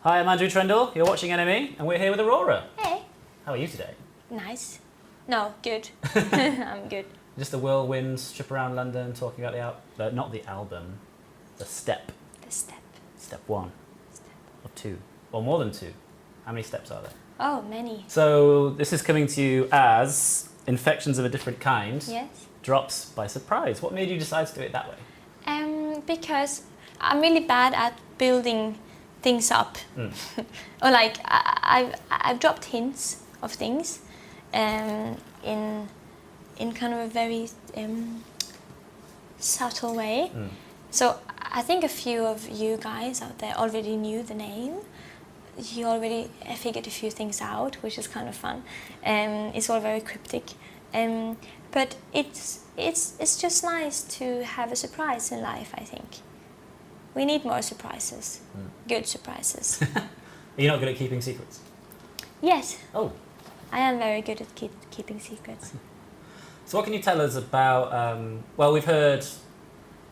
Hi, I'm Andrew Trendle. You're watching NME, and we're here with Aurora. Hey. How are you today? Nice. No, good. I'm good. Just a whirlwind trip around London, talking about not the album, the step. The step. Step one. Step. Or two. Or more than two. How many steps are there? Oh, many. So this is coming to you as Infections of a Different Kind. Yes. Drops by surprise. What made you decide to do it that way? Because I'm really bad at building things up. Or like I've dropped hints of things in kind of a very subtle way. So I think a few of you guys out there already knew the name. You already figured a few things out, which is kind of fun. It's all very cryptic. But it's just nice to have a surprise in life, I think. We need more surprises. Good surprises. Are you not good at keeping secrets? Yes. Oh. I am very good at keeping secrets. So what can you tell us about, well, we've heard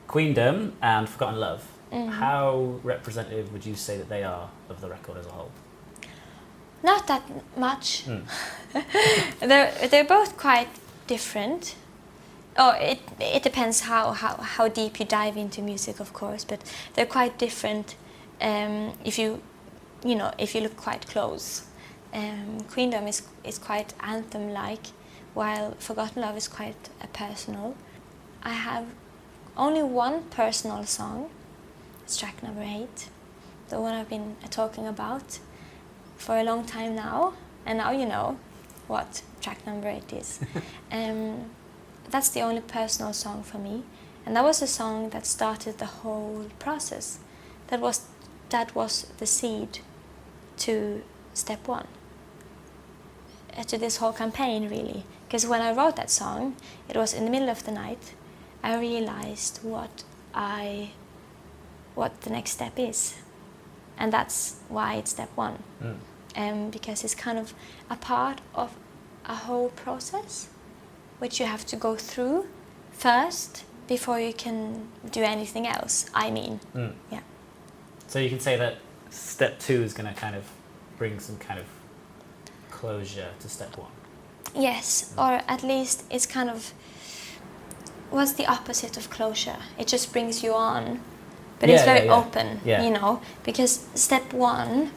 Queendom and Forgotten Love. How representative would you say that they are of the record as a whole? Not that much. They're both quite different. Oh, it depends how deep you dive into music, of course, but they're quite different if you look quite close. Queendom is quite anthem-like, while Forgotten Love is quite personal. I have only one personal song. It's track number 8, the one I've been talking about for a long time now, and now you know what track number 8 is. That's the only personal song for me, and that was a song that started the whole process. That was the seed to step 1, to this whole campaign, really. Because when I wrote that song, it was in the middle of the night. I realized what the next step is, and that's why it's step 1. Because it's kind of a part of a whole process which you have to go through first before you can do anything else, I mean. Yeah. So you can say that step 2 is going to kind of bring some kind of closure to step 1. Yes, or at least it's kind of, what's the opposite of closure? It just brings you on, but it's very open, you know, because step 1,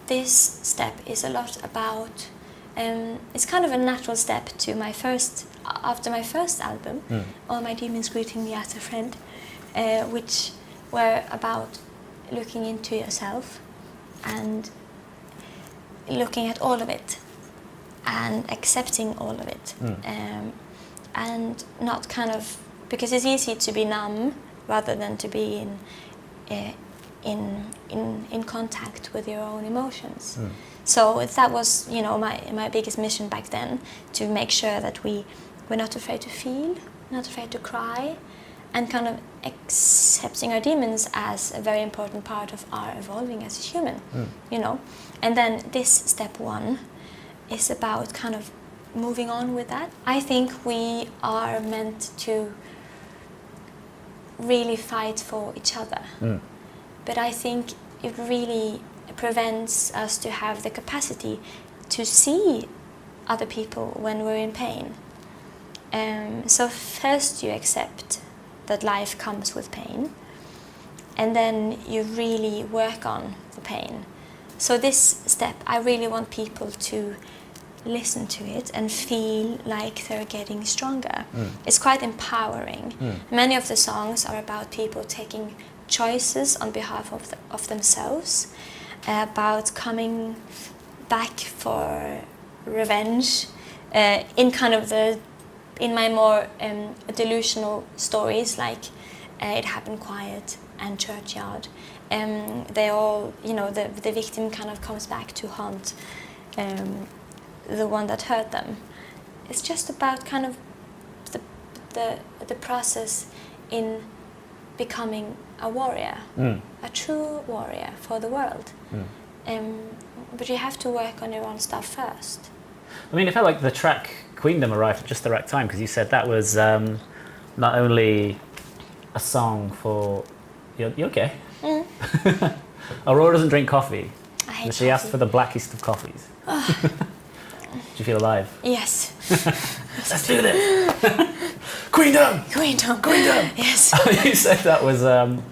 this step is a lot about, it's kind of a natural step to after my first album, All My Demons Greeting Me as a Friend, which were about looking into yourself and looking at all of it and accepting all of it, and not kind of, because it's easy to be numb rather than to be in contact with your own emotions. So that was, you know, my biggest mission back then, to make sure that we're not afraid to feel, not afraid to cry, and kind of accepting our demons as a very important part of our evolving as a human, you know. And then this step 1 is about kind of moving on with that. I think we are meant to really fight for each other, but I think it really prevents us to have the capacity to see other people when we're in pain. So first you accept that life comes with pain, and then you really work on the pain. So this step, I really want people to listen to it and feel like they're getting stronger. It's quite empowering. Many of the songs are about people taking choices on behalf of themselves, about coming back for revenge, in my more delusional stories, like It Happened Quiet and Churchyard. They all, you know, the victim kind of comes back to haunt the one that hurt them. It's just about kind of the process in becoming a warrior, a true warrior for the world. But you have to work on your own stuff first. I mean, it felt like the track Queendom arrived at just the right time, because you said that was not only a song for... You okay? Aurora doesn't drink coffee. And she asked for the blackest of coffees. Do you feel alive? Yes. Let's do this. Queendom! Queendom. Queendom! Yes. You said that was an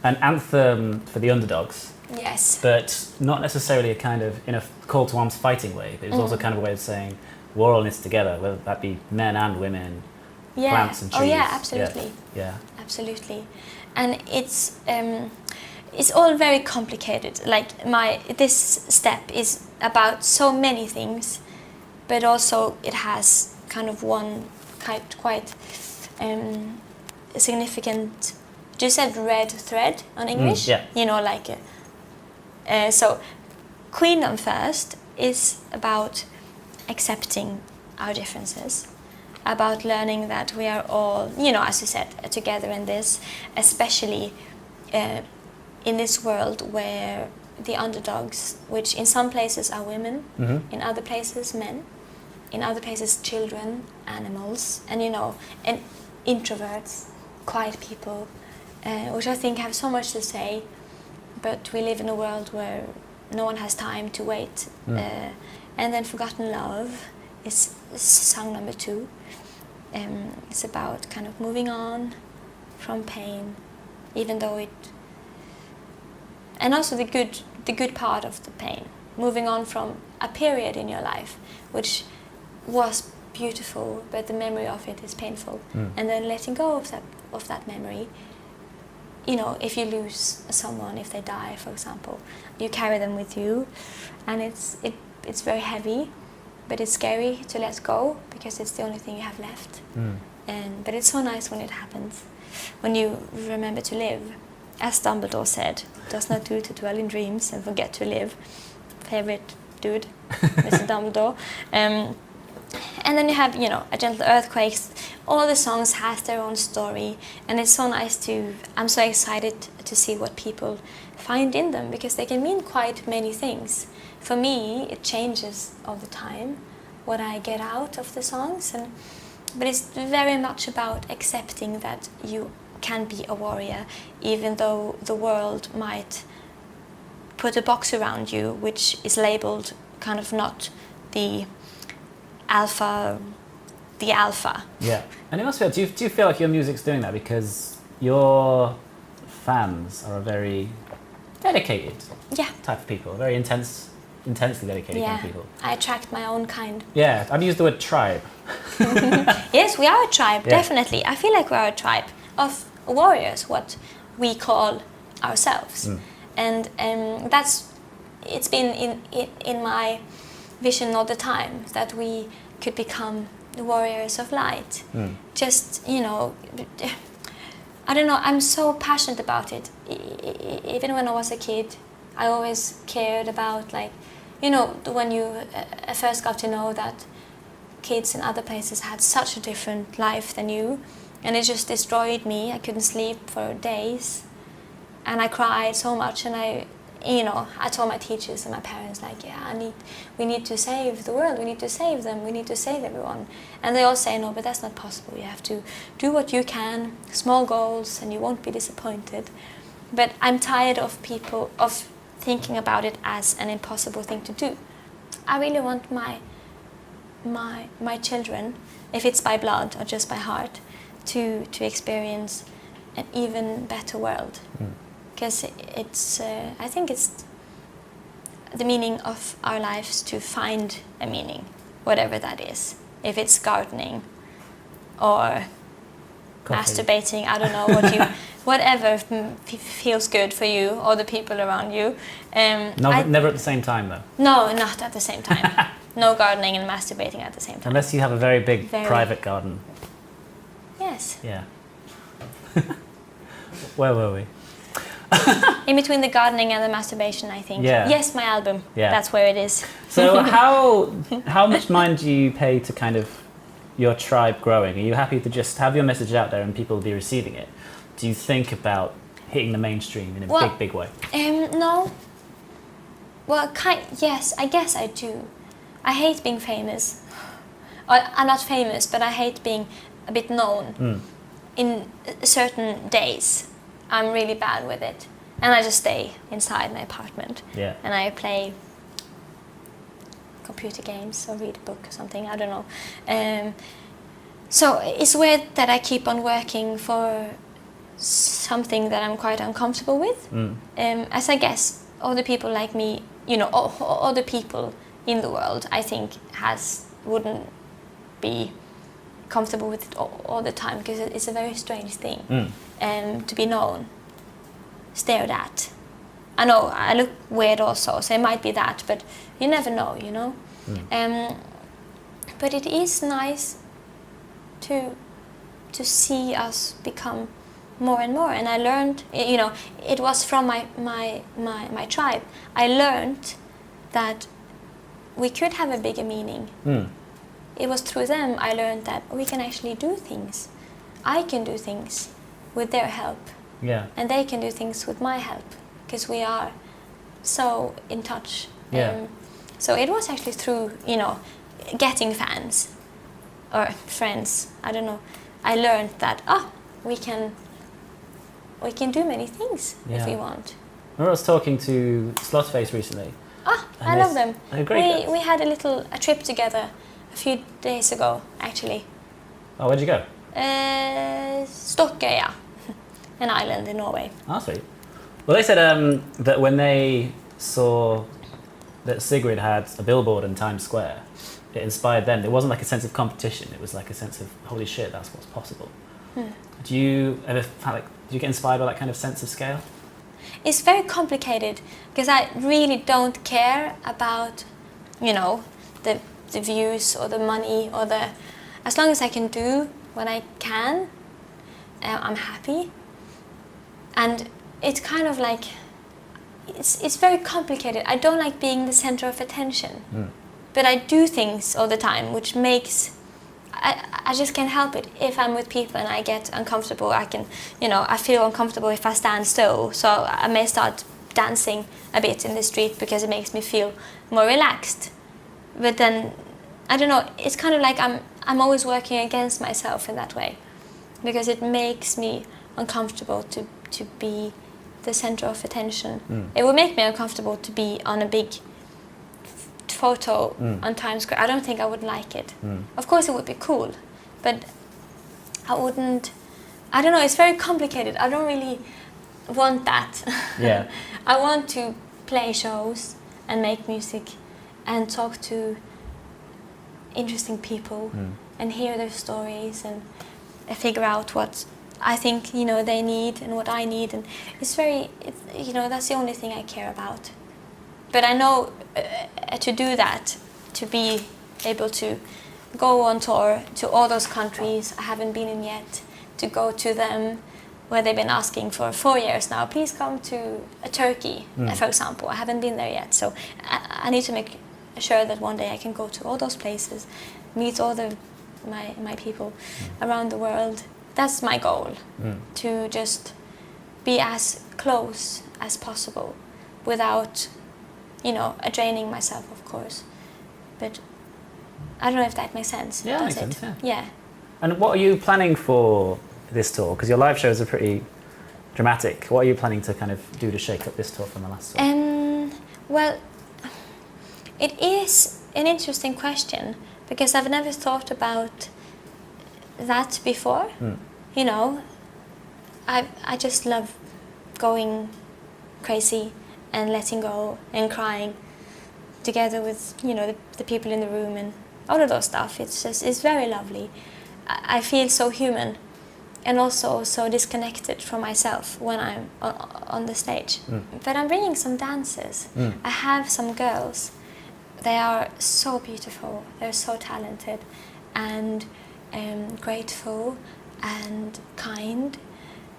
anthem for the underdogs. Yes. But not necessarily a kind of, in a call to arms fighting way, but it was also kind of a way of saying we're all in this together, whether that be men and women, plants and trees. Oh yeah, absolutely. Yeah. Absolutely. And it's all very complicated. Like this step is about so many things, but also it has kind of one quite significant. You said red thread on English. Yeah. You know, like so. Queendom first is about accepting our differences, about learning that we are all, you know, as you said, together in this, especially in this world where the underdogs, which in some places are women, in other places men, in other places children, animals, and you know, and introverts, quiet people, which I think have so much to say, but we live in a world where no one has time to wait. And then Forgotten Love is song number 2. It's about kind of moving on from pain, even though it, and also the good part of the pain, moving on from a period in your life which was beautiful, but the memory of it is painful, and then letting go of that memory. You know, if you lose someone, if they die, for example, you carry them with you, and it's very heavy, but it's scary to let go because it's the only thing you have left. But it's so nice when it happens, when you remember to live. As Dumbledore said, does not do to dwell in dreams and forget to live. Favorite dude, Mr. Dumbledore. And then you have, you know, A Gentle Earthquake. All the songs have their own story, and it's so nice I'm so excited to see what people find in them, because they can mean quite many things. For me, it changes all the time what I get out of the songs, but it's very much about accepting that you can be a warrior, even though the world might put a box around you which is labeled kind of not the alpha. Yeah. And it must feel, do you feel like your music's doing that because your fans are a very dedicated type of people, very intensely dedicated kind of people? I attract my own kind. Yeah, I've used the word tribe. Yes, we are a tribe, definitely. I feel like we are a tribe of warriors, what we call ourselves. And it's been in my vision all the time that we could become the warriors of light. Just, you know, I don't know, I'm so passionate about it. Even when I was a kid, I always cared about, like, you know, when you first got to know that kids in other places had such a different life than you, and it just destroyed me. I couldn't sleep for days, and I cried so much, and I told my teachers and my parents, like, we need to save the world, we need to save them, we need to save everyone. And they all say, no, but that's not possible. You have to do what you can, small goals, and you won't be disappointed. But I'm tired of people, of thinking about it as an impossible thing to do. I really want my children, if it's by blood or just by heart, to experience an even better world. Because I think it's the meaning of our lives to find a meaning, whatever that is. If it's gardening or masturbating, I don't know, whatever feels good for you or the people around you. Never at the same time, though. No, not at the same time. No gardening and masturbating at the same time. Unless you have a very big private garden. Yes. Yeah. Where were we? In between the gardening and the masturbation, I think. Yeah. Yes, my album. Yeah. That's where it is. So how much mind do you pay to kind of your tribe growing? Are you happy to just have your message out there and people be receiving it? Do you think about hitting the mainstream in a big way? No. Well, yes, I guess I do. I hate being famous. I'm not famous, but I hate being a bit known in certain days. I'm really bad with it. and I just stay inside my apartment. Yeah. And I play computer games or read a book or something, I don't know. So it's weird that I keep on working for something that I'm quite uncomfortable with. As I guess all the people like me, you know, all the people in the world, I think, wouldn't be comfortable with it all the time, because it's a very strange thing to be known, stared at. I know I look weird also, so it might be that, but you never know, you know. But it is nice to see us become more and more. And I learned, you know, it was from my tribe. I learned that we could have a bigger meaning. It was through them I learned that we can actually do things. I can do things with their help. Yeah. And they can do things with my help, because we are so in touch. Yeah. So it was actually through, you know, getting fans or friends, I don't know. I learned that we can do many things if we want. I was talking to Slotface recently. I love them. They're great. We had a trip together a few days ago, actually. Oh, where'd you go? Stokkøya, an island in Norway. Oh, sweet. Well, they said that when they saw that Sigrid had a billboard in Times Square, it inspired them. It wasn't like a sense of competition. It was like a sense of, holy shit, that's what's possible. Do you ever do you get inspired by that kind of sense of scale? It's very complicated, because I really don't care about, you know, the views or the money or as long as I can do what I can, I'm happy. And it's kind of like, it's very complicated. I don't like being the center of attention, but I do things all the time, which makes, I just can't help it. If I'm with people and I get uncomfortable, I feel uncomfortable if I stand still, so I may start dancing a bit in the street because it makes me feel more relaxed. But then, I don't know, it's kind of like I'm always working against myself in that way, because it makes me uncomfortable to be the center of attention. It would make me uncomfortable to be on a big photo on Times Square. I don't think I would like it. Of course it would be cool, but I wouldn't, I don't know, it's very complicated. I don't really want that. Yeah. I want to play shows and make music and talk to interesting people and hear their stories and figure out what I think, you know, they need and what I need, and you know, that's the only thing I care about. But I know to do that, to be able to go on tour to all those countries I haven't been in yet, to go to them where they've been asking for 4 years now, please come to Turkey, for example. I haven't been there yet, so I need to make sure that one day I can go to all those places, meet all my people around the world. That's my goal, to just be as close as possible without, you know, draining myself, of course. But I don't know if that makes sense. Yeah, does makes it? sense, Yeah. And what are you planning for this tour? Because your live shows are pretty dramatic. What are you planning to kind of do to shake up this tour from the last tour? Well, it is an interesting question, because I've never thought about that before. You know, I just love going crazy and letting go and crying together with, you know, the people in the room and all of those stuff. It's very lovely. I feel so human and also so disconnected from myself when I'm on the stage. But I'm bringing some dancers. I have some girls. They are so beautiful. They're so talented and grateful and kind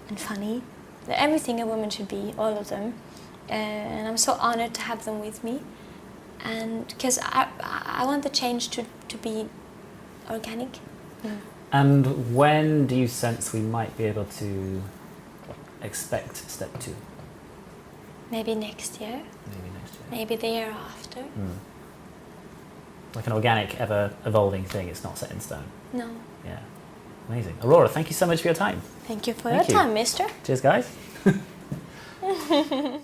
and funny. They're everything a woman should be, all of them. And I'm so honored to have them with me. And because I want the change to be organic. And when do you sense we might be able to expect step 2? Maybe next year. Maybe the year after. Like an organic, ever-evolving thing. It's not set in stone. No. Yeah. Amazing. Aurora, thank you so much for your time. Thank you for your time, mister. Cheers, guys. you.